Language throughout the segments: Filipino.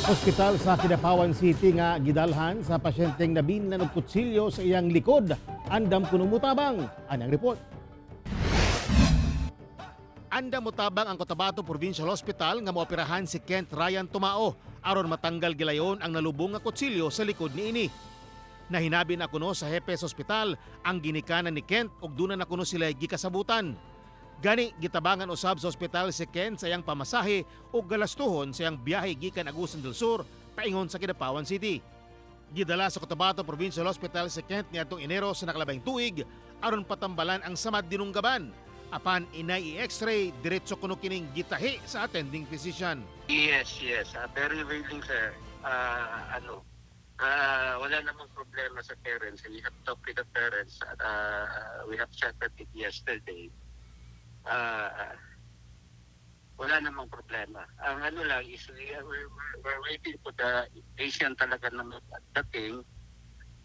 Hospital sa Kidapawan City nga gidalhan sa pasyenteng nabinlan og kutsilyo sa iyang likod. Andam kuno mutabang. Anang report. Andam mutabang ang Cotabato Provincial Hospital nga mooperahan si Kent Ryan Tumao aron matanggal gilayon ang nalubong nga kutsilyo sa likod niini. Nahinabi na kuno sa hepe sa ospital ang ginikanan ni Kent ug duna na kuno sila gikasabutan. Gani gitabangan usab sa ospital si Kent sa iyang pamasahe ug galastuhon sa iyang biyahe gikan Agusan del Sur paingon sa Kidapawan City. Gidala sa Cotabato Provincial Hospital si Kent niadtong Enero sa nakalabing tuig aron patambalan ang samad dinunggaban. Apan inay i-x-ray diretso kuno kining gitahi sa attending physician. Yes. Very willing, sir. Wala namang problema sa parents. We have talked with the parents. We have chatted it yesterday. Wala namang problema. Ang ano lang is we're waiting for the patient talaga na magdating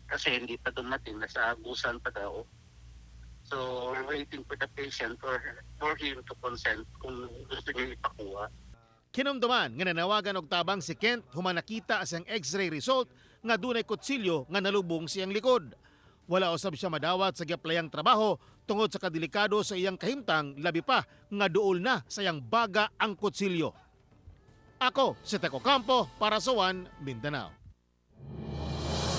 kasi hindi pa dumating. Nasa Agusan pa daw. So we're waiting for the patient for him to consent kung gusto niya ipakuha. Kinumduman nga nanawagan og tabang si Kent human nakita sa iyang x-ray result nga dunay kutsilyo nga nalubong sa iyang likod. Wala usab siya madawat sa giaplayang trabaho tungod sa kadelikado sa iyang kahimtang, labi pa nga duol na sa iyang baga ang kutsilyo. Ako si Teco Campo para sa One Mindanao.